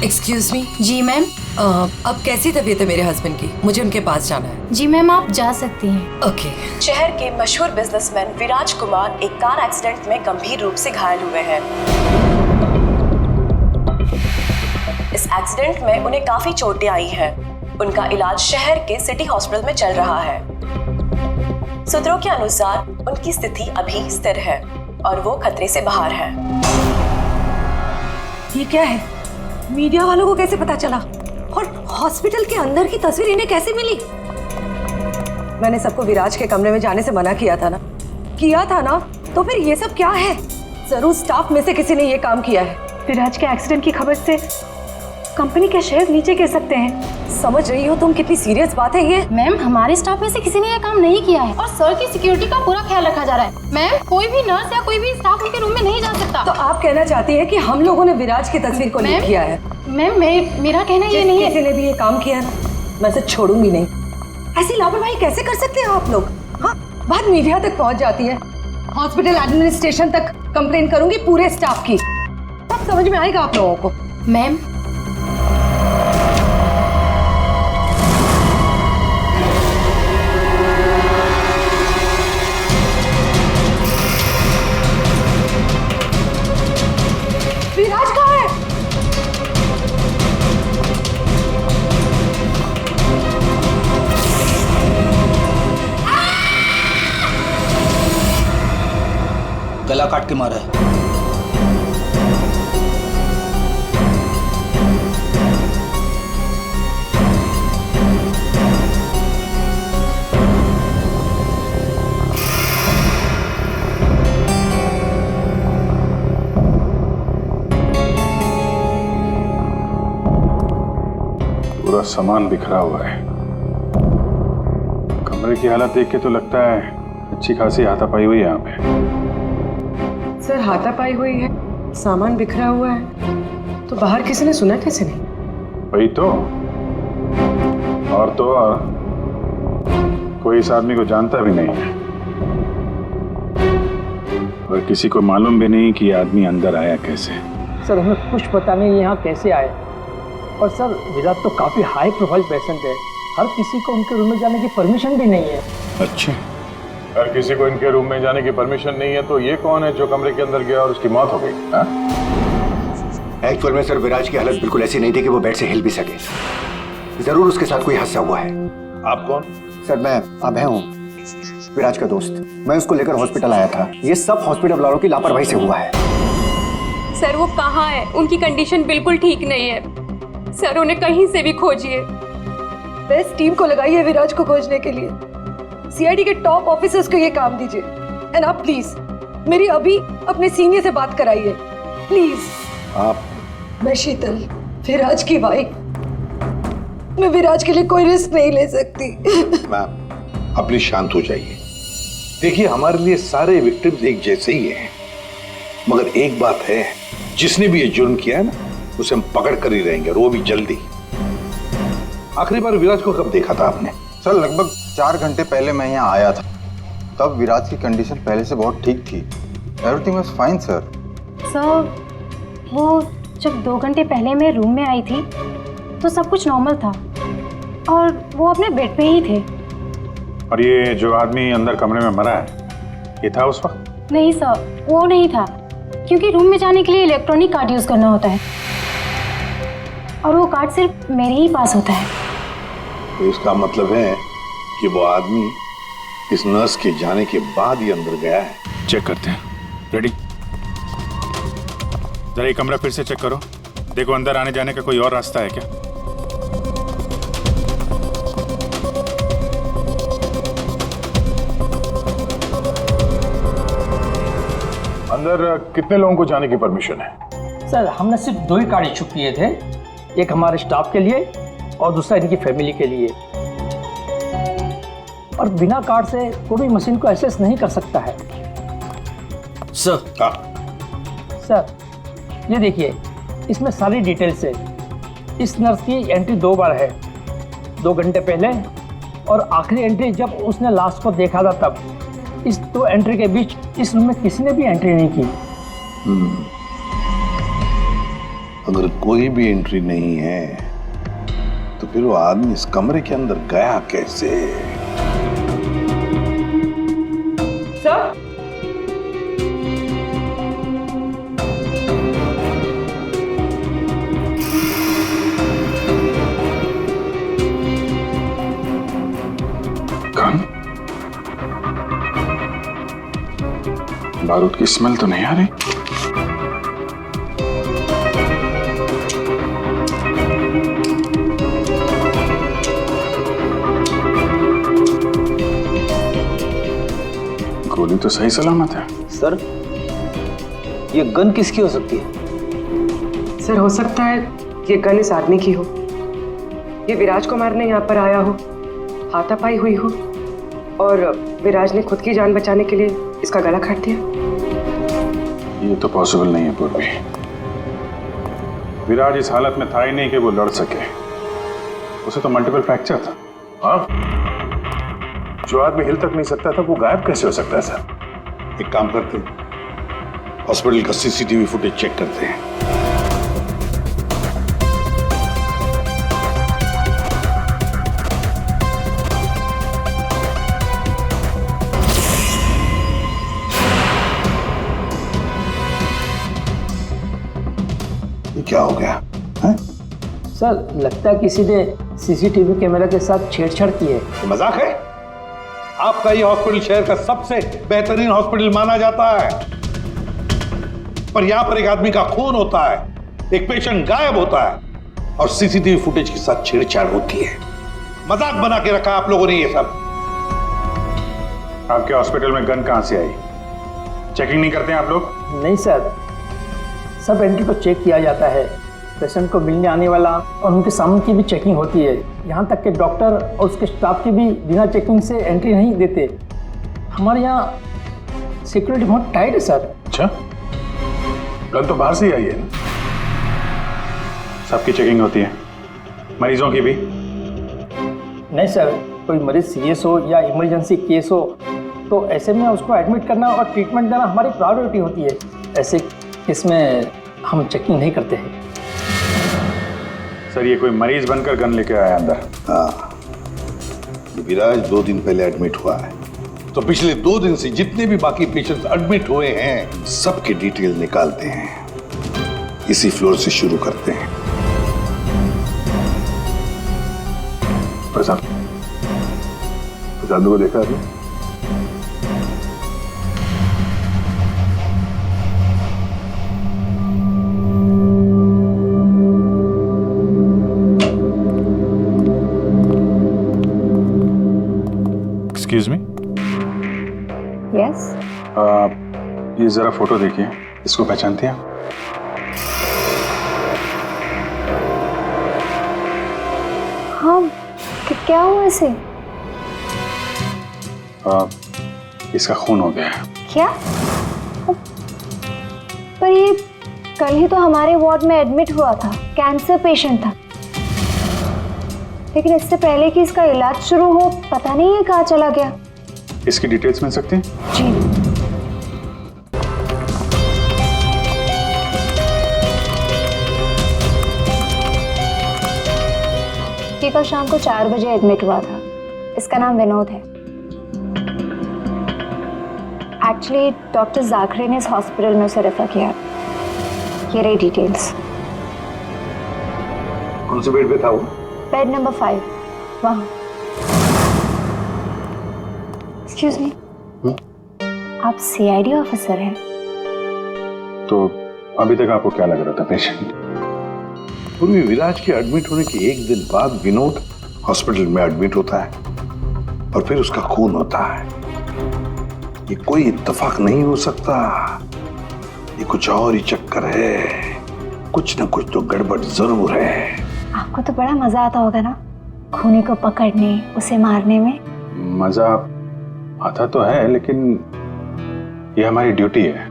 Excuse me. जी ma'am. अब कैसी तबीयत है मेरे हस्बैंड की? मुझे उनके पास जाना है। जी मैम, आप जा सकती हैं। ओके। शहर के मशहूर बिजनेसमैन विराज कुमार एक कार एक्सीडेंट में गंभीर रूप से घायल हुए हैं। इस एक्सीडेंट में उन्हें काफी चोटें आई हैं। उनका इलाज शहर के सिटी हॉस्पिटल में चल रहा है। सूत्रों के अनुसार उनकी स्थिति अभी स्थिर है और वो खतरे से बाहर है। ये क्या है? मीडिया वालों को कैसे पता चला? और हॉस्पिटल के अंदर की तस्वीर इन्हें कैसे मिली? मैंने सबको विराज के कमरे में जाने से मना किया था ना? तो फिर ये सब क्या है? जरूर स्टाफ में से किसी ने ये काम किया है। विराज के एक्सीडेंट की खबर से कंपनी के शेयर नीचे गिर सकते हैं। समझ रही हो तुम कितनी सीरियस बात है ये? मैम, हमारे स्टाफ में से किसी ने ये काम नहीं किया है और सर की सिक्योरिटी का पूरा ख्याल रखा जा रहा है। मैम, कोई भी नर्स या कोई भी स्टाफ उनके रूम में नहीं जा सकता। तो आप कहना चाहती है कि हम लोगों ने विराज की तस्वीर को लीक किया है? मैम, मेरा कहना ये नहीं है। किसी ने भी ये काम किया ना, मैं इसे छोड़ूंगी नहीं। ऐसी लापरवाही कैसे कर सकते हैं आप लोग? हाँ, बात मीडिया तक पहुंच जाती है, हॉस्पिटल एडमिनिस्ट्रेशन तक कंप्लेन करूंगी पूरे स्टाफ की। तब समझ में आएगा आप लोगों को। मैम, विराज कहाँ है? गला काट के मारा है। पूरा सामान बिखरा हुआ है। कमरे की हालत देख के तो लगता है अच्छी खासी हाथापाई हुई है यहाँ पे। सर, हाथापाई हुई है, सामान बिखरा हुआ है, तो बाहर किसी ने सुना कैसे नहीं? वही तो। और तो और कोई इस आदमी को जानता भी नहीं है और किसी को मालूम भी नहीं कि ये आदमी अंदर आया कैसे। सर, हमें कुछ पता नहीं यहाँ कैसे आए। और सर, विराज तो काफी हाई प्रोफाइल पेशेंट है, हर किसी को उनके रूम में जाने की परमिशन भी नहीं है। अच्छा, हर किसी को इनके रूम में जाने की परमिशन नहीं है, तो ये कौन है जो कमरे के अंदर गया और उसकी मौत हो गई? एक्चुअल में सर, विराज की हालत बिल्कुल ऐसी नहीं थी कि वो बेड से हिल भी सके। जरूर उसके साथ कोई हादसा हुआ है। आप कौन? सर, मैं अभय हूँ, विराज का दोस्त। मैं उसको लेकर हॉस्पिटल आया था। ये सब हॉस्पिटल वालों की लापरवाही से हुआ है। सर, वो कहाँ है? उनकी कंडीशन बिल्कुल ठीक नहीं है। सर, उन्हें कहीं से भी खोजिए। बेस्ट टीम को लगाइए विराज को खोजने के लिए। सीआईडी के टॉप ऑफिसर्स को ये काम दीजिए। एंड आप प्लीज मेरी अभी अपने सीनियर से बात कराइए, प्लीज। आप? मैं शीतल, विराज की वाइफ। मैं विराज के लिए कोई रिस्क नहीं ले सकती। मैम, आप प्लीज शांत हो जाइए। देखिए, हमारे लिए सारे विक्टिम्स एक जैसे ही हैं, मगर एक बात है, जिसने भी ये जुर्म किया है ना, उसे हम पकड़ कर ही रहेंगे, और वो भी जल्दी। आखिरी बार विराज को कब देखा था आपने? सर, लगभग 4 घंटे पहले मैं यहाँ आया था। तब विराज की कंडीशन पहले से बहुत ठीक थी। Everything was fine sir. Sir, वो जब 2 घंटे पहले मैं रूम में आई थी तो सब कुछ नॉर्मल था और वो अपने बेड पे ही थे। और ये जो आदमी अंदर कमरे में मरा है, ये था उस वक्त? नहीं सर, वो नहीं था, क्योंकि रूम में जाने के लिए इलेक्ट्रॉनिक कार्ड यूज़ करना होता है और वो कार्ड सिर्फ मेरे ही पास होता है। तो इसका मतलब है कि वो आदमी इस नर्स के जाने के बाद ही अंदर गया है। चेक करते हैं। रेडी? जरा ये कमरा फिर से चेक करो, देखो अंदर आने जाने का कोई और रास्ता है क्या। अंदर कितने लोगों को जाने की परमिशन है? सर, हमने सिर्फ 2 ही कार्ड इशू किए थे, एक हमारे स्टाफ के लिए और दूसरा इनकी फैमिली के लिए। और बिना कार्ड से कोई भी मशीन को एक्सेस नहीं कर सकता है। सर, ये देखिए, इसमें सारी डिटेल्स है। इस नर्स की एंट्री 2 बार है, 2 घंटे पहले और आखिरी एंट्री जब उसने लास्ट को देखा था तब। इस 2 एंट्री के बीच इस रूम में किसी ने भी एंट्री नहीं की। अगर कोई भी एंट्री नहीं है तो फिर वो आदमी इस कमरे के अंदर गया कैसे? Sir, gun? बारूद की स्मेल तो नहीं आ रही। गोली तो सही सलामत है। सर, ये गन किसकी हो सकती है? सर हो सकता है ये गन इस आदमी की हो, ये विराज को मारने यहाँ पर आया हो, हाथापाई हुई हो और विराज ने खुद की जान बचाने के लिए इसका गला काट दिया। ये तो पॉसिबल नहीं है पूर्वी। विराज इस हालत में था ही नहीं कि वो लड़ सके। उसे तो मल्टीपल फ्रैक्चर था। हाँ, जो आदमी हिल तक नहीं सकता था वो गायब कैसे हो सकता है सर? एक काम करते हैं, हॉस्पिटल का सीसीटीवी फुटेज चेक करते हैं। ये क्या हो गया है? सर, लगता है किसी ने सीसीटीवी कैमरा के साथ छेड़छाड़ की है। ये मजाक है? आपका ये हॉस्पिटल शहर का सबसे बेहतरीन हॉस्पिटल माना जाता है, पर यहां पर एक आदमी का खून होता है, एक पेशेंट गायब होता है और सीसीटीवी फुटेज के साथ छेड़छाड़ होती है। मजाक बना के रखा आप लोगों ने ये सब। आपके हॉस्पिटल में गन कहां से आई? चेकिंग नहीं करते हैं आप लोग? नहीं सर, सब एंट्री को चेक किया जाता है। पेशेंट को मिलने आने वाला और उनके सामान की भी चेकिंग होती है। यहाँ तक कि डॉक्टर और उसके स्टाफ की भी बिना चेकिंग से एंट्री नहीं देते। हमारे यहाँ सिक्योरिटी बहुत टाइट है सर। अच्छा, गन तो बाहर से ही आई है ना? सबकी चेकिंग होती है, मरीजों की भी? नहीं सर, कोई मरीज सीरियस हो या इमरजेंसी केस हो तो ऐसे में उसको एडमिट करना और ट्रीटमेंट देना हमारी प्रायोरिटी होती है। ऐसे केस में हम चेकिंग नहीं करते हैं। सर, ये कोई मरीज बनकर गन लेके आया अंदर? हाँ, विराज 2 दिन पहले एडमिट हुआ है, तो पिछले 2 दिन से जितने भी बाकी पेशेंट्स एडमिट हुए हैं सबके डिटेल निकालते हैं। इसी फ्लोर से शुरू करते हैं। प्रसाद को देखा आपने? Excuse me. यस। ये जरा फोटो देखिए, इसको पहचानते हैं? हाँ, क्या हुआ इसे? इसका खून हो गया है। क्या? पर ये कल ही तो हमारे वार्ड में एडमिट हुआ था, कैंसर पेशेंट था। लेकिन इससे पहले कि इसका इलाज शुरू हो, पता नहीं है कहाँ चला गया। इसकी डिटेल्स मिल सकती हैं? जी। ये कल शाम को 4 बजे एडमिट हुआ था। इसका नाम विनोद है। एक्चुअली डॉक्टर जाखरे ने इस हॉस्पिटल में उसे रेफर किया। ये रही डिटेल्स। कौन से बेड पे था वो? बेड नंबर 5, वहाँ। एक्सक्यूज मी, आप सीआईडी ऑफिसर हैं? तो अभी तक आपको क्या लग रहा था पेशेंट? पूर्वी विराज के एडमिट होने के 1 दिन बाद विनोद हॉस्पिटल में एडमिट होता है और फिर उसका खून होता है। ये कोई इत्तेफाक नहीं हो सकता, ये कुछ और ही चक्कर है। कुछ ना कुछ तो गड़बड़ जरूर है। आपको तो बड़ा मजा आता होगा ना खूनी को पकड़ने, उसे मारने में? मजा आता तो है, लेकिन ये हमारी ड्यूटी है।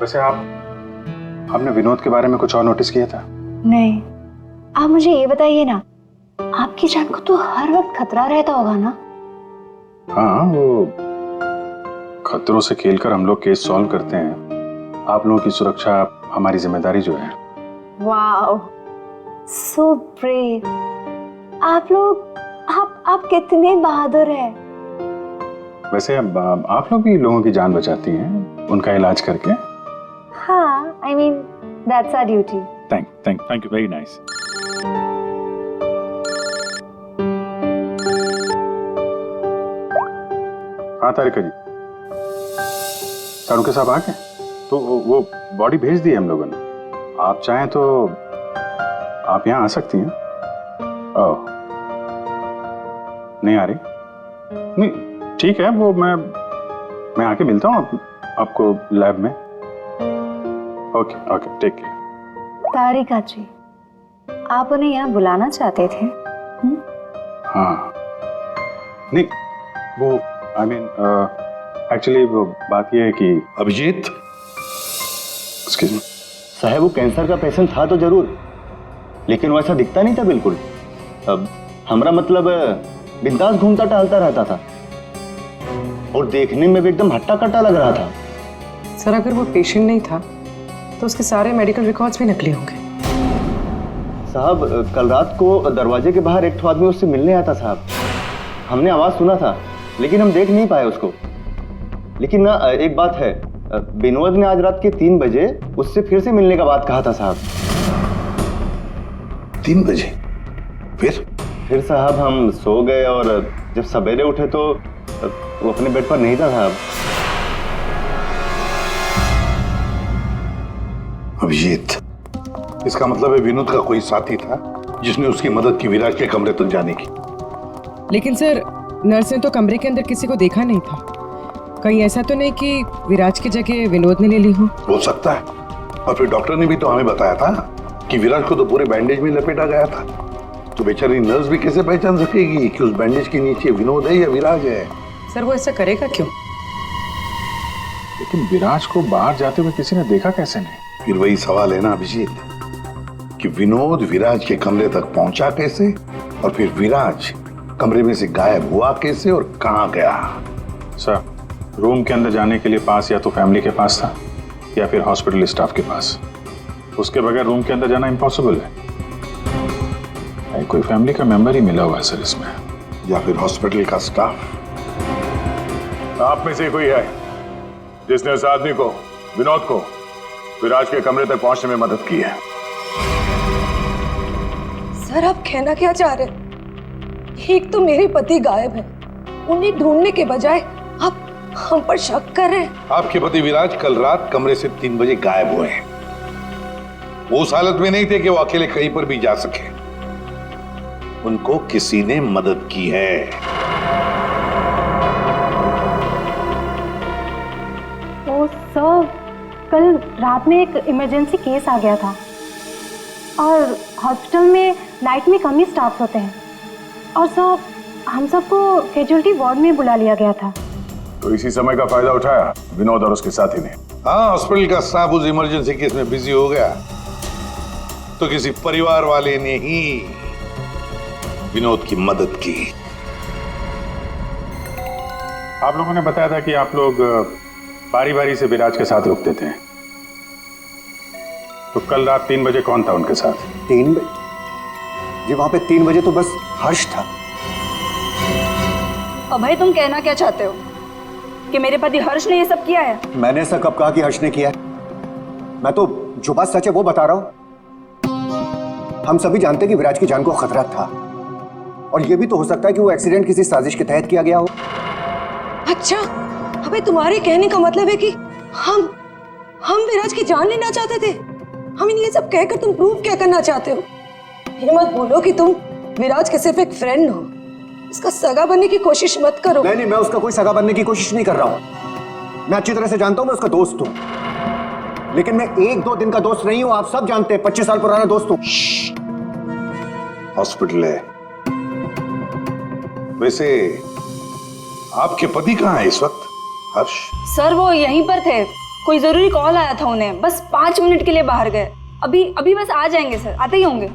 वैसे आपने विनोद के बारे में कुछ और नोटिस किया था? नहीं। आप मुझे ये बताइए ना, आपकी जान को तो हर वक्त खतरा रहता होगा ना? हाँ, वो खतरों से खेलकर हम लोग केस सॉल्व करते हैं। आप लोगों की सुरक्षा हमारी जिम्मेदारी जो है। Wow, so brave. आप लोग आप कितने बहादुर हैं। वैसे अब आप लोग भी लोगों की जान बचाती हैं उनका इलाज करके। हाँ, I mean that's our duty. Thank you, very nice. हाँ तारिका जी, सारुके साहब आ गए? तो वो बॉडी भेज दी है हम लोगों ने। आप चाहें तो आप यहाँ आ सकती हैं। ओह, नहीं आ रही? नहीं, ठीक है, वो मैं आके मिलता हूँ आपको लैब में। Okay, take care. Tarika ji, आप उन्हें यहाँ बुलाना चाहते थे? हाँ, नहीं, वो आई मीन एक्चुअली वो बात ये है कि अभिजीत, एक्सक्यूज मी साहब, वो कैंसर का पेशेंट था तो जरूर, लेकिन वैसा दिखता नहीं था बिल्कुल। अब हमारा मतलब बिंदास घूमता टहलता रहता था और देखने में भी एकदम हट्टा कट्टा लग रहा था। सर, अगर वो पेशेंट नहीं था तो उसके सारे मेडिकल रिकॉर्ड्स भी नकली होंगे। साहब, कल रात को दरवाजे के बाहर एक आदमी उससे मिलने आया था साहब। हमने आवाज सुना था लेकिन हम देख नहीं पाए उसको। लेकिन ना एक बात है, विनोद ने आज रात के 3 बजे उससे फिर से मिलने का बात कहा था साहब। 3 बजे? फिर साहब हम सो गए और जब सवेरे उठे तो वो अपने बेड पर नहीं था साहब। अभिजीत, इसका मतलब है विनोद का कोई साथी था जिसने उसकी मदद की विराज के कमरे तक जाने की। लेकिन सर, नर्स ने तो कमरे के अंदर किसी को देखा नहीं था। कहीं ऐसा तो नहीं कि विराज की जगह विनोद ने ले ली हो सकता है। और फिर डॉक्टर ने भी तो हमें बताया था कि विराज को तो पूरे बैंडेज में लपेटा गया था। तो बेचारी नर्स भी कैसे पहचान सकेगी कि उस बैंडेज के नीचे विनोद है या विराज है? सर, वो ऐसा करेगा क्यों? लेकिन विराज को बाहर जाते हुए किसी ने देखा कैसे नहीं? फिर वही सवाल है ना अभिजीत, कि विनोद विराज के कमरे तक पहुंचा कैसे और फिर विराज कमरे में से गायब हुआ कैसे और कहां गया? सर, रूम के अंदर जाने के लिए पास या तो फैमिली के पास था या फिर हॉस्पिटल स्टाफ के पास। उसके बगैर रूम के अंदर जाना इम्पॉसिबल है। कोई फैमिली का मेंबर ही मिला हुआ है सर इसमें, या फिर हॉस्पिटल का स्टाफ। आप में से कोई है जिसने उस आदमी को, विनोद को, विराज के कमरे तक पहुंचने में मदद की है? सर, आप कहना क्या चाह रहे हैं? एक तो मेरे पति गायब है, उन्हें ढूंढने के बजाय आप हम पर शक कर रहे हैं। आपके पति विराज कल रात कमरे से 3 बजे गायब हुए हैं। वो उस हालत में नहीं थे कि वो अकेले कहीं पर भी जा सके। उनको किसी ने मदद की है। तो सर, कल रात में एक इमरजेंसी केस आ गया था और हॉस्पिटल में नाइट में कम ही स्टाफ होते हैं और सर हम सबको कैजुअल्टी वार्ड में बुला लिया गया था। तो इसी समय का फायदा उठाया विनोद और उसके साथी ने। हाँ, हॉस्पिटल का स्टाफ उस इमरजेंसी केस में बिजी हो गया तो किसी परिवार वाले ने ही विनोद की मदद की। आप लोगों ने बताया था कि आप लोग बारी बारी से विराज के साथ रुकते थे, तो कल रात 3 बजे कौन था उनके साथ? 3 बजे? जी, वहां पे 3 बजे तो बस हर्ष था। अभय, तुम कहना क्या चाहते हो कि मेरे पति हर्ष ने ये सब किया है? मैंने ऐसा कब कहा कि हर्ष ने किया है? मैं तो जो बात सच है वो बता रहा हूं। हम सभी जानते हैं कि विराज की जान को खतरा था और ये भी तो हो सकता है कि वो एक्सीडेंट किसी साजिश के तहत किया गया हो। अच्छा, अबे तुम्हारे कहने का मतलब है कि हम विराज की जान लेना चाहते थे? हम ये सब कहकर तुम प्रूव क्या करना चाहते हो? ये मत बोलो कि तुम विराज के सिर्फ एक फ्रेंड हो। इसका सगा बनने की कोशिश मत करो। नहीं, मैं उसका कोई सगा बनने की कोशिश नहीं कर रहा हूं। मैं अच्छी तरह से जानता हूं मैं उसका दोस्त हूं, लेकिन मैं 1-2 दिन का दोस्त नहीं हूं। आप सब जानते हैं 25 साल पुराना दोस्त हूं। हॉस्पिटल है। वैसे आपके पति कहाँ है इस वक्त? हर्ष? सर, वो यहीं पर थे। कोई जरूरी कॉल आया था उन्हें, बस 5 मिनट के लिए बाहर गए। अभी बस आ जाएंगे सर, आते ही होंगे।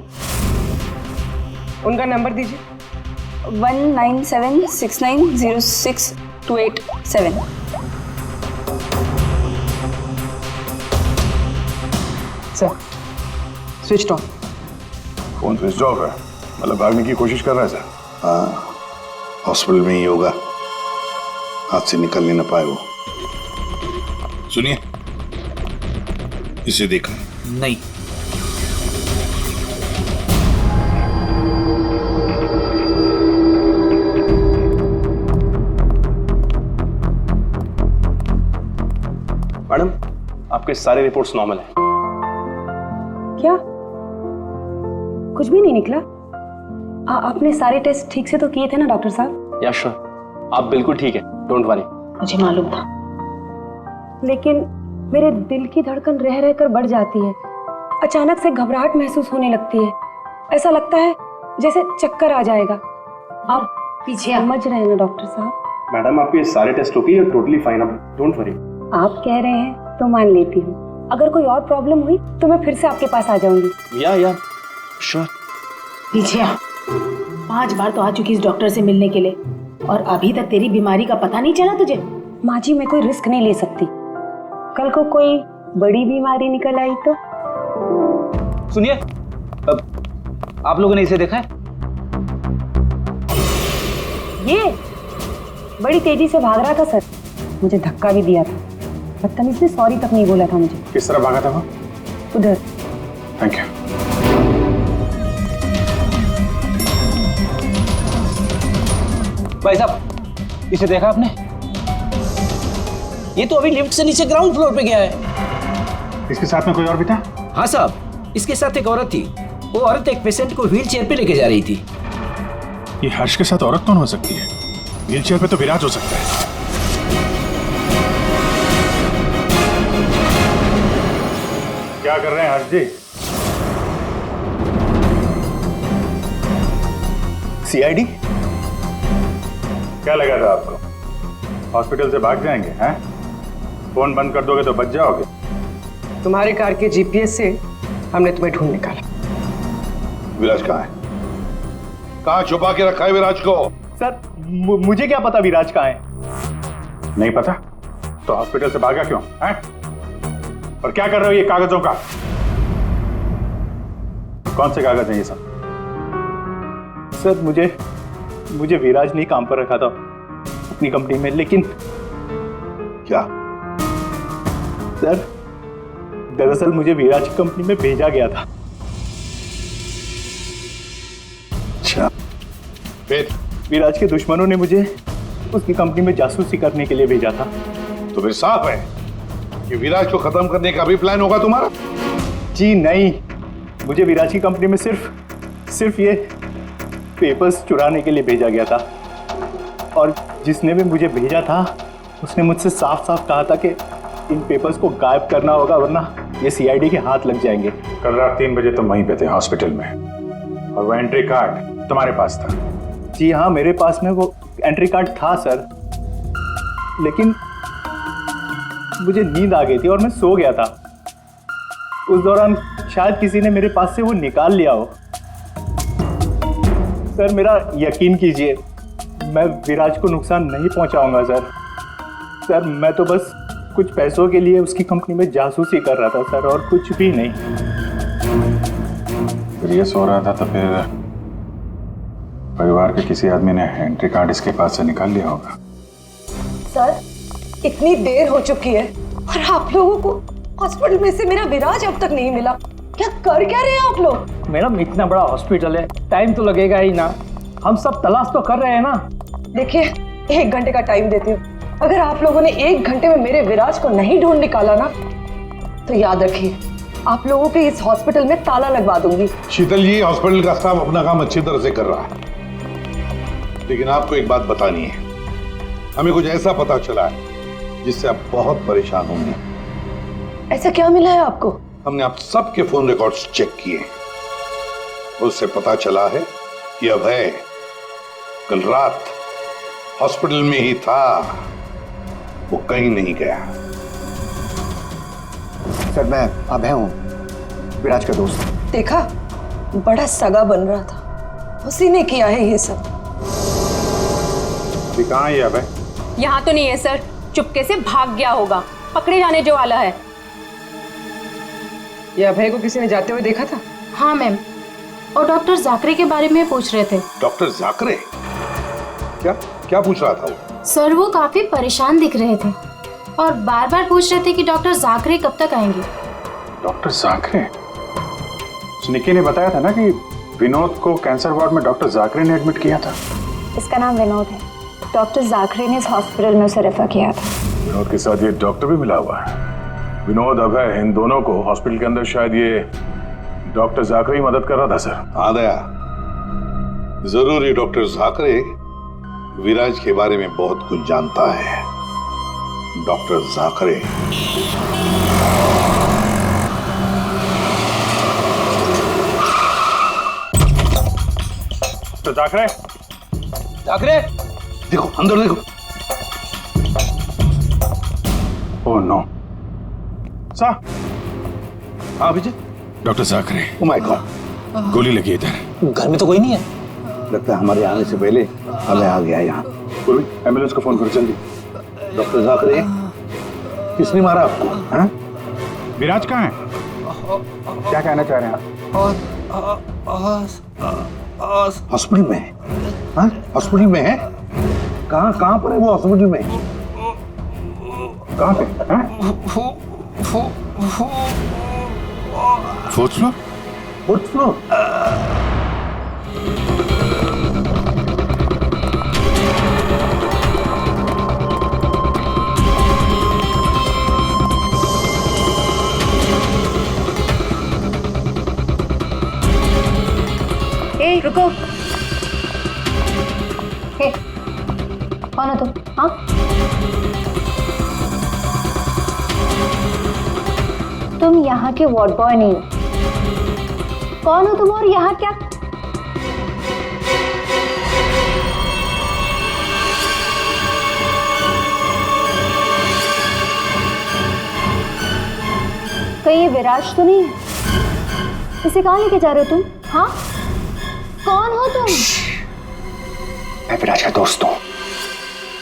उनका नंबर दीजिए। 1976906287। Sir switch on. Phone switch off है, मतलब भागने की कोशिश कर रहा है सर। हाँ, हॉस्पिटल में ही होगा, हाथ से निकल नहीं ना पाए वो। सुनिए, इसे देखा नहीं। मैडम, आपके सारे रिपोर्ट्स नॉर्मल हैं। क्या कुछ भी नहीं निकला? आपने सारे टेस्ट ठीक से तो किए थे ना डॉक्टर साहब? या श्योर, आप बिल्कुल ठीक है, डोंट वरी। मुझे मालूम था, लेकिन मेरे दिल की धड़कन रह रहकर बढ़ जाती है। अचानक से घबराहट महसूस होने लगती है। ऐसा लगता है जैसे चक्कर आ जाएगा। आप पीछे समझ रहे हैं ना डॉक्टर साहब? मैडम, आपके सारे test okay, you totally fine, आप डोंट वरी। आप कह रहे हैं तो मान लेती हूँ। अगर कोई और प्रॉब्लम हुई तो मैं फिर से आपके पास आ जाऊंगी। या श्योर। पीछे आ। 5 बार तो आ चुकी इस डॉक्टर से मिलने के लिए और अभी तक तेरी बीमारी का पता नहीं चला तुझे? माँ जी, मैं कोई रिस्क नहीं ले सकती। कल को कोई बड़ी बीमारी निकल आई तो? सुनिए, आप लोगों ने इसे देखा है? ये बड़ी तेजी से भाग रहा था सर, मुझे धक्का भी दिया था। बदतमीज ने सॉरी तक नहीं बोला था मुझे। किस तरह भागा था वो? उधर। Thank you. भाई साहब, इसे देखा आपने? ये तो अभी लिफ्ट से नीचे ग्राउंड फ्लोर पे गया है। इसके साथ में कोई और भी था? हाँ साहब, इसके साथ एक औरत थी। वो औरत एक पेशेंट को व्हील चेयर पे लेके जा रही थी। ये हर्ष के साथ औरत कौन हो सकती है? व्हील चेयर पे तो विराज हो सकता है। क्या कर रहे हैं हर्ष जी? सीआईडी? क्या लगा था आपको हॉस्पिटल से भाग जाएंगे? हैं? फोन बंद कर दोगे तो बच जाओगे। तुम्हारी कार के जीपीएस से हमने तुम्हें ढूंढ निकाला। विराज कहाँ है? कहाँ छुपा के रखा है विराज को? सर, मुझे क्या पता विराज कहाँ है? नहीं पता तो हॉस्पिटल से भागा क्यों? हैं? और क्या कर रहे हो ये कागजों का? कौन से कागज हैं ये सब? सर, मुझे विराज ने काम पर रखा था अपनी कंपनी में, लेकिन क्या? सर, दरअसल मुझे विराज की कंपनी में भेजा गया था। अच्छा, फिर? विराज के दुश्मनों ने मुझे उसकी कंपनी में जासूसी करने के लिए भेजा था। तो फिर साफ है कि विराज को खत्म करने का भी प्लान होगा तुम्हारा? जी नहीं, मुझे विराज की कंपनी में सिर्फ ये पेपर्स चुराने के लिए भेजा गया था। और जिसने भी मुझे भेजा था उसने मुझसे साफ साफ कहा था कि इन पेपर्स को गायब करना होगा, वरना ये सीआईडी के हाथ लग जाएंगे। कल रात 3 बजे तुम वहीं पे थे हॉस्पिटल में, और वो एंट्री कार्ड तुम्हारे पास था? जी हाँ, मेरे पास में वो एंट्री कार्ड था सर, लेकिन मुझे नींद आ गई थी और मैं सो गया था। उस दौरान शायद किसी ने मेरे पास से वो निकाल लिया हो। सर, मेरा यकीन कीजिए, मैं विराज को नुकसान नहीं पहुंचाऊंगा सर। सर, मैं तो बस कुछ पैसों के लिए उसकी कंपनी में जासूसी कर रहा था सर, और कुछ भी नहीं। फिर ये सो रहा था तो फिर परिवार के किसी आदमी ने एंट्री कार्ड इसके पास से निकाल लिया होगा। सर, इतनी देर हो चुकी है और आप लोगों को हॉस्पिटल में से मेरा विराज अब तक नहीं मिला। क्या कर क्या रहे हैं आप लोग? मैडम, इतना बड़ा हॉस्पिटल है, टाइम तो लगेगा ही ना। हम सब तलाश तो कर रहे हैं ना। देखिए, 1 घंटे का टाइम देती हूँ। अगर आप लोगों ने 1 घंटे में मेरे विराज को नहीं ढूंढ निकाला ना, तो याद रखिए, आप लोगों के इस हॉस्पिटल में ताला लगवा दूंगी। शीतल जी, हॉस्पिटल का स्टाफ अपना काम अच्छी तरह से कर रहा है, लेकिन आपको एक बात बतानी है। हमें कुछ ऐसा पता चला है जिससे आप बहुत परेशान होंगे। ऐसा क्या मिला है आपको? हमने आप सबके फोन रिकॉर्ड्स चेक किए, उससे पता चला है कि अभय कल रात हॉस्पिटल में ही था, वो कहीं नहीं गया। सर, मैं अभय हूँ, विराज का दोस्त। देखा, बड़ा सगा बन रहा था, उसी ने किया है ये सब। अभी कहाँ है ये अभय? यहाँ तो नहीं है सर, चुपके से भाग गया होगा, पकड़े जाने जो वाला है। ये अभय को किसी ने जाते हुए देखा था? हाँ मैम, और डॉक्टर जाकरे के बारे में पूछ रहे थे। डॉक्टर जाकरे? क्या क्या पूछ रहा था वो? सर वो काफी परेशान दिख रहे थे और बार बार पूछ रहे थे कि डॉक्टर जाकरे कब तक आएंगे। डॉक्टर जाकरे? निक्की ने बताया था ना कि विनोद को कैंसर वार्ड में डॉक्टर जाकरे ने एडमिट किया था। इसका नाम विनोद है। डॉक्टर जाकरे ने इस हॉस्पिटल में उसे रेफर किया था। विनोद के साथ ये डॉक्टर भी मिला हुआ है। विनोद, अभय, इन दोनों को हॉस्पिटल के अंदर शायद ये डॉक्टर जाकरे ही मदद कर रहा था सर। हाँ दया, जरूर ये डॉक्टर जाकरे विराज के बारे में बहुत कुछ जानता है। डॉक्टर जाकरे तो जाकरे जाकरे देखो, अंदर देखो। ओह नो सा। हाँ विजय। डॉक्टर जाकरे। ओह माय गॉड, गोली लगी इधर। घर में तो कोई नहीं है। लगता है हमारे आने से पहले हमें आ गया यहाँ। पूर्वी, एम्बुलेंस को फोन करो जल्दी। डॉक्टर जाकरे, किसने मारा आपको? हाँ? विराज कहाँ है? क्या कहना चाह रहे हैं आप? हॉस्पिटल में है? हाँ? हॉस्पिटल में है? कहाँ पर है वो हॉस्पिटल में? कहाँ पे? Fourth floor? Fourth floor? ए रुको। हे, कौन हो तुम? हाँ, तुम यहाँ के वार्ड बॉय नहीं हो। कौन हो तुम और यहाँ क्या? कहीं ये विराज तो नहीं है? इसे कहाँ लेके जा रहे हो तुम? हाँ, कौन हो तुम? मैं विराज का दोस्त हूँ।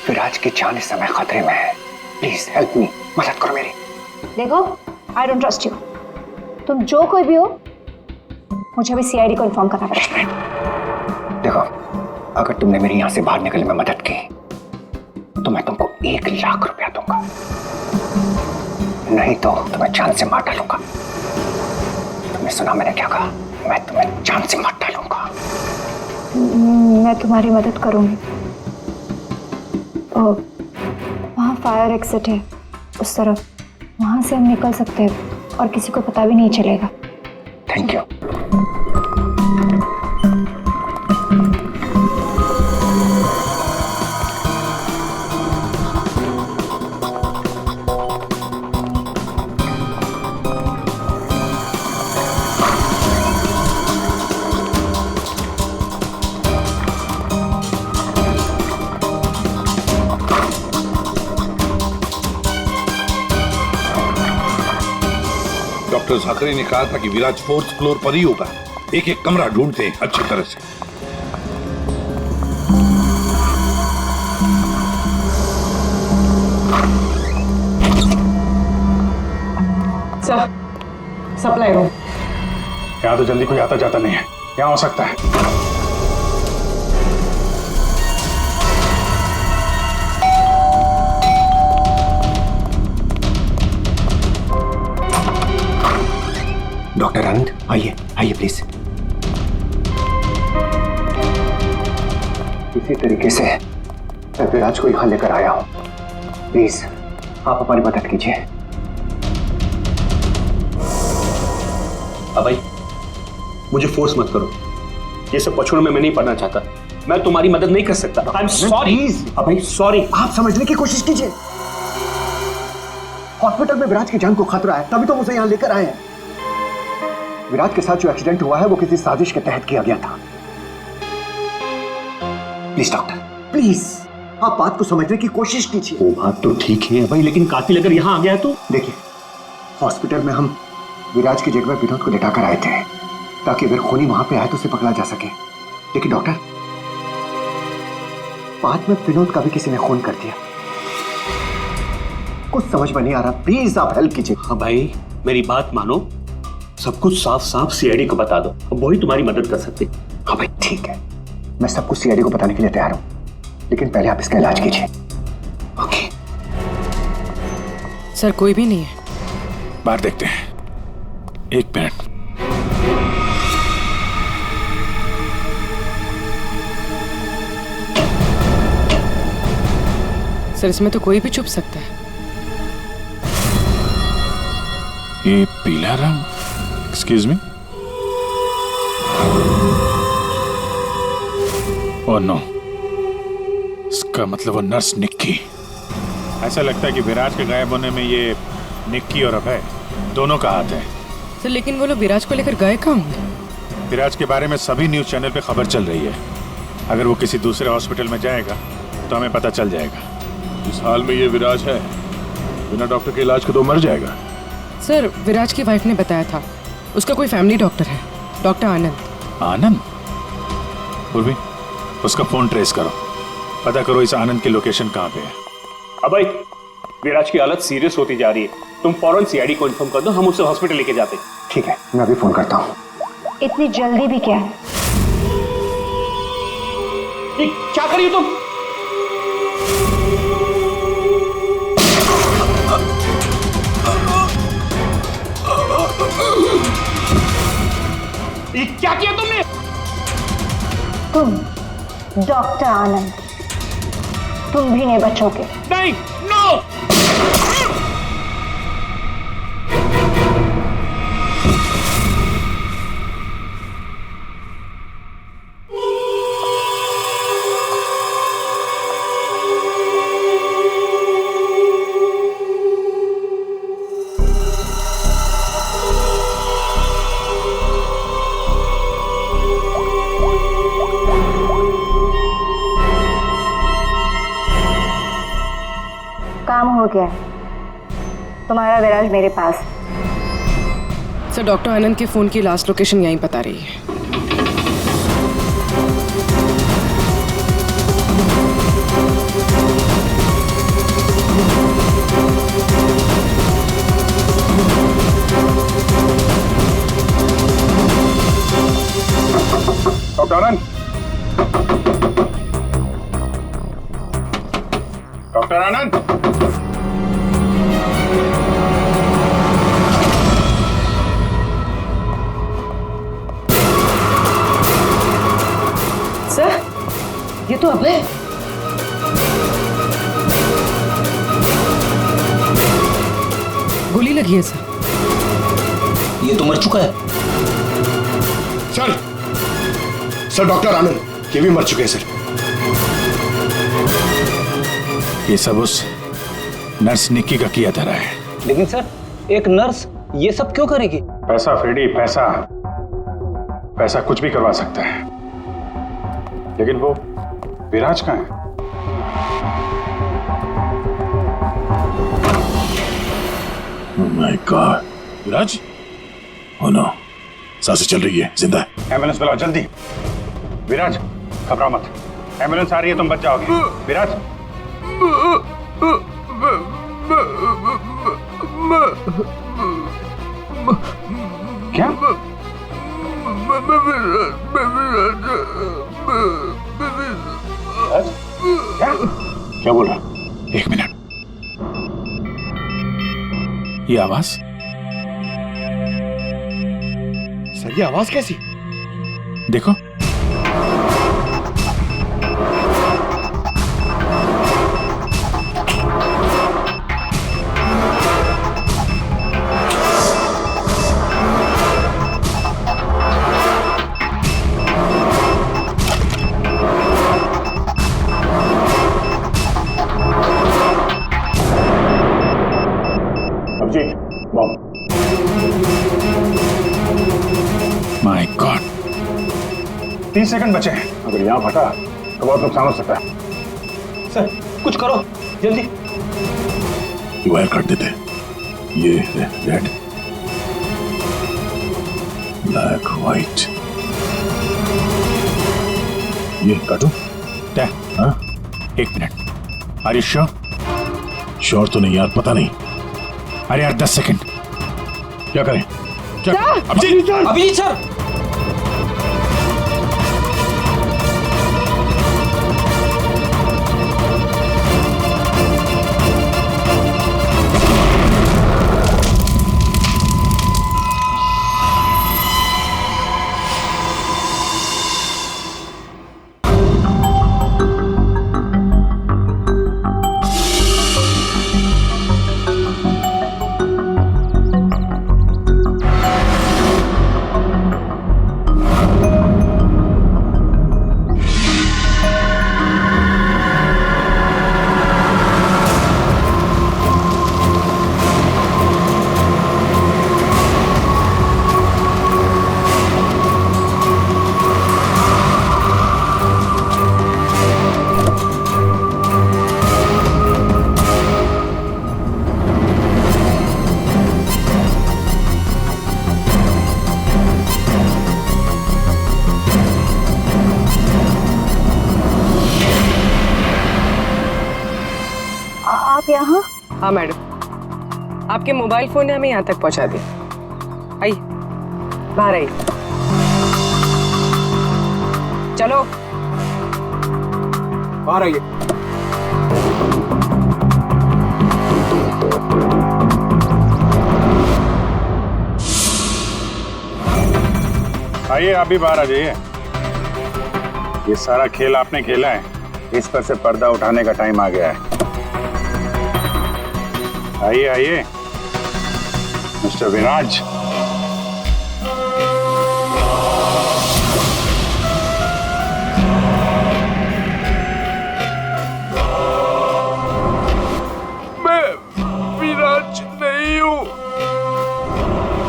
विराज की जान इस समय खतरे में है। प्लीज हेल्प मी, मदद करो मेरी। देखो, आई डोंट ट्रस्ट यू। तुम जो कोई भी हो, मुझे अभी सीआईडी को इन्फॉर्म करना पड़ेगा। देखो, अगर तुमने मेरी यहाँ से बाहर निकलने में मदद की तो मैं तुमको 1 लाख रुपया दूंगा, नहीं तो तुम्हें जान से मार डालूंगा। तुमने सुना मैंने क्या कहा? मैं तुम्हें जान से मार डालूंगा। मैं तुम्हारी मदद करूंगी। वहाँ फायर एग्जिट है उस तरफ, वहाँ से हम निकल सकते हैं और किसी को पता भी नहीं चलेगा। Thank you. डॉक्टर जाकरे ने कहा था कि विराज 4th फ्लोर पर ही होगा। एक एक कमरा ढूंढते हैं अच्छी तरह से। Sir, supply room. यहाँ तो जल्दी कोई आता जाता नहीं है। यहाँ हो सकता है। डॉक्टर आनंद, आइए आइए प्लीज। इसी तरीके से मैं विराज को यहाँ लेकर आया हूँ। प्लीज आप हमारी मदद कीजिए। अभय, मुझे फोर्स मत करो। ये सब पछुड़ों में मैं नहीं पढ़ना चाहता। मैं तुम्हारी मदद नहीं कर सकता। I am sorry Abhay, sorry. आप समझने की कोशिश कीजिए। हॉस्पिटल में विराज की जान को खतरा है, तभी तो उसे यहाँ लेकर आए हैं। विराज के साथ जो एक्सीडेंट हुआ है वो किसी साजिश के तहत किया गया था। प्लीज डॉक्टर, प्लीज आप बात को समझने की कोशिश कीजिए। वो बात तो ठीक है भाई, लेकिन कातिल अगर यहाँ आ गया तो? देखिए, हॉस्पिटल में हम विराज की जगह में विनोद को लेटाकर आए थे ताकि अगर खूनी वहां पे आए तो उसे पकड़ा जा सके। लेकिन डॉक्टर, बाद में विनोद का भी किसी ने खून कर दिया। कुछ समझ में नहीं आ रहा। प्लीज आप हेल्प कीजिए। हाँ भाई, मेरी बात मानो। सब कुछ साफ साफ सीआईडी को बता दो, अब वही तुम्हारी मदद कर सकते। हाँ भाई ठीक है, मैं सब कुछ सीआईडी को बताने के लिए तैयार हूँ, लेकिन पहले आप इसका इलाज कीजिए। ओके सर, कोई भी नहीं है। बाहर देखते हैं, एक मिनट। सर, इसमें तो कोई भी छुप सकता है। ये पीला रंग, एक्सक्यूज मी। ओह नो, इसका मतलब वो नर्स निक्की। ऐसा लगता है कि विराज के गायब होने में ये निक्की और अभय दोनों का हाथ है। सर, लेकिन वो लोग विराज को लेकर गए कहाँ होंगे? विराज के बारे में सभी न्यूज चैनल पे खबर चल रही है। अगर वो किसी दूसरे हॉस्पिटल में जाएगा तो हमें पता चल जाएगा। इस हाल में ये विराज है, बिना डॉक्टर के इलाज के तो मर जाएगा। सर, विराज की वाइफ ने बताया था उसका कोई फैमिली डॉक्टर है, डॉक्टर आनंद। आनंद? पूर्वी, उसका फोन ट्रेस करो, पता करो इस आनंद की लोकेशन कहाँ पे है। अभय, विराज की हालत सीरियस होती जा रही है, तुम फौरन सीआईडी को इन्फॉर्म कर दो, हम उसे हॉस्पिटल लेके जाते हैं। ठीक है, मैं अभी फोन करता हूँ। इतनी जल्दी भी क्या है? क्या करिए तुम? ये क्या किया तुमने? तुम डॉक्टर आनंद, तुम भी नहीं बचोगे। नहीं, नो! काम हो गया, तुम्हारा विराज मेरे पास। सर, डॉक्टर आनंद के फोन की लास्ट लोकेशन यहीं बता रही है। डॉक्टर आनंद, डॉक्टर आनंद, सर, ये तो अभय। गोली लगी है सर। ये तो मर चुका है। सर डॉक्टर आनंद, ये भी मर चुके हैं सर। ये सब उस नर्स निक्की का किया धरा है। लेकिन सर, एक नर्स ये सब क्यों करेगी? पैसा फ्रेडी, पैसा। पैसा कुछ भी करवा सकता है, लेकिन वो विराज कहाँ है? Oh my God, Viraj? Oh no, सांसें चल रही है, जिंदा है। एम्बुलेंस बुलाओ जल्दी। विराज, घबराओ मत, एम्बुलेंस आ रही है, तुम बच जाओगे। विराज, क्या? क्या बोल रहा? एक मिनट, ये आवाज? सर, ये आवाज कैसी? देखो, माय गॉड, 30 सेकंड बचे हैं। अगर यहाँ फटा तो बहुत नुकसान हो सकता है। सर, कुछ करो जल्दी। वायर काट देते, ये रेड, ब्लैक, व्हाइट, ये काटो। हाँ? एक minute, are you sure? Sure तो नहीं यार, पता नहीं। अरे यार 10 सेकंड। क्या करें? क्या? अभिजीत सर! आप यहाँ? हाँ मैडम, आपके मोबाइल फोन ने हमें यहाँ तक पहुँचा दिया। आइए, बाहर आइए। चलो बाहर आइए। आइए, आप भी बाहर आ जाइए। ये सारा खेल आपने खेला है, इस पर से पर्दा उठाने का टाइम आ गया है। आइए आइए मिस्टर विराज। मैं विराज नहीं हूँ।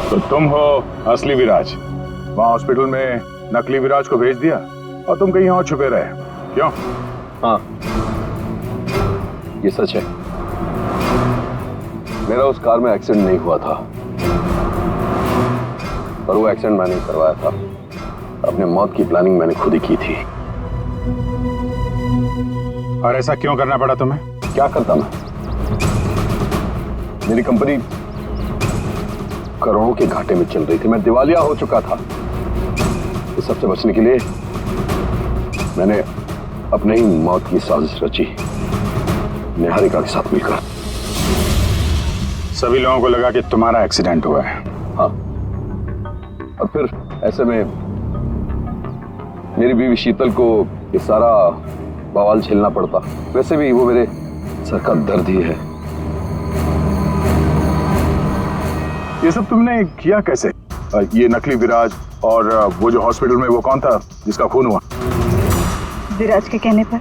तो तुम हो असली विराज। वहां हॉस्पिटल में नकली विराज को भेज दिया और तुम कहीं और छुपे रहे, क्यों? हाँ, ये सच है। मेरा उस कार में एक्सीडेंट नहीं हुआ था, पर वो एक्सीडेंट मैंने करवाया था। अपने मौत की प्लानिंग मैंने खुद ही की थी। और ऐसा क्यों करना पड़ा तुम्हें? क्या करता मैं? मेरी कंपनी करोड़ों के घाटे में चल रही थी, मैं दिवालिया हो चुका था। इस सबसे बचने के लिए मैंने अपने ही मौत की साजिश रची, निहारिका के साथ मिलकर। सभी लोगों को लगा कि तुम्हारा एक्सीडेंट हुआ है। हाँ, और फिर ऐसे में मेरी बीवी शीतल को ये सारा बवाल झेलना पड़ता। वैसे भी वो मेरे सर का दर्द ही है। ये सब तुमने किया कैसे? ये नकली विराज और वो जो हॉस्पिटल में वो कौन था जिसका खून हुआ? विराज के कहने पर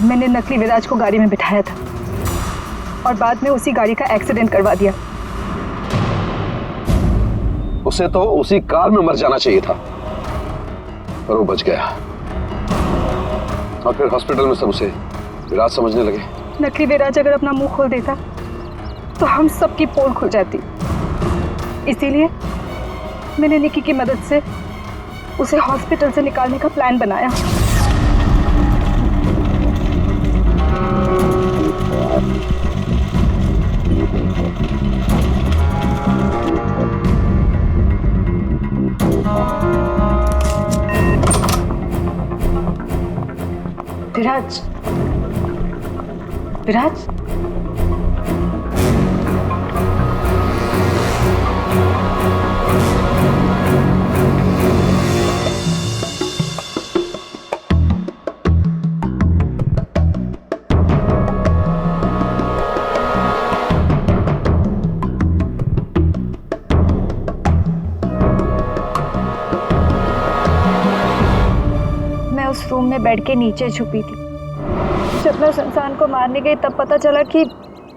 मैंने नकली विराज को गाड़ी में बिठाया था और बाद में उसी गाड़ी का एक्सीडेंट करवा दिया। उसे तो उसी कार में मर जाना चाहिए था, पर वो बच गया। और फिर हॉस्पिटल में सब उसे विराज समझने लगे। नकली विराज अगर अपना मुंह खोल देता तो हम सबकी पोल खुल जाती। इसीलिए मैंने निकी की मदद से उसे हॉस्पिटल से निकालने का प्लान बनाया। विराज, विराज, रूम में बेड के नीचे छुपी थी। जब मैं इंसान को मारने गई तब पता चला कि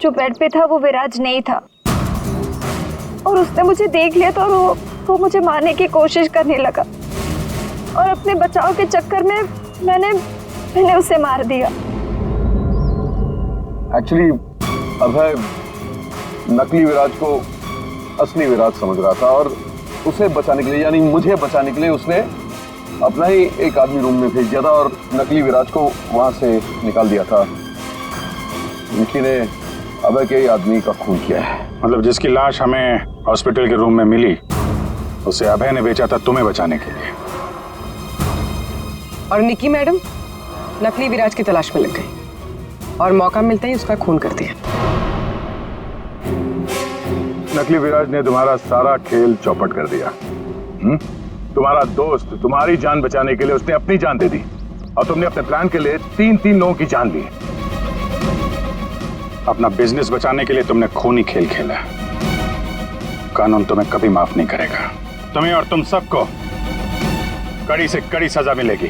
जो बेड पे था वो विराज नहीं था, और उसने मुझे देख लिया तो वो मुझे मारने की कोशिश करने लगा और अपने बचाव के चक्कर में मैंने उसे मार दिया। एक्चुअली अभय नकली विराज को असली विराज समझ रहा था और उसे बचाने के लिए, यानी मुझे बचाने के लिए, उसने अपना ही एक आदमी रूम में भेज दिया था और नकली विराज को वहां से निकाल दिया था। निकी ने अभय के ही आदमी का खून किया है। मतलब जिसकी लाश हमें हॉस्पिटल के रूम में मिली उसे अभय ने बेचा था तुम्हें बचाने के लिए। और निकी मैडम नकली विराज की तलाश में लग गई और मौका मिलते ही उसका खून कर दिया। नकली विराज ने तुम्हारा सारा खेल चौपट कर दिया। तुम्हारा दोस्त तुम्हारी जान बचाने के लिए उसने अपनी जान दे दी और तुमने अपने प्लान के लिए 3 लोगों की जान ली। अपना बिजनेस बचाने के लिए तुमने खूनी खेल खेला। कानून तुम्हें कभी माफ नहीं करेगा। तुम्हें और तुम सबको कड़ी से कड़ी सजा मिलेगी।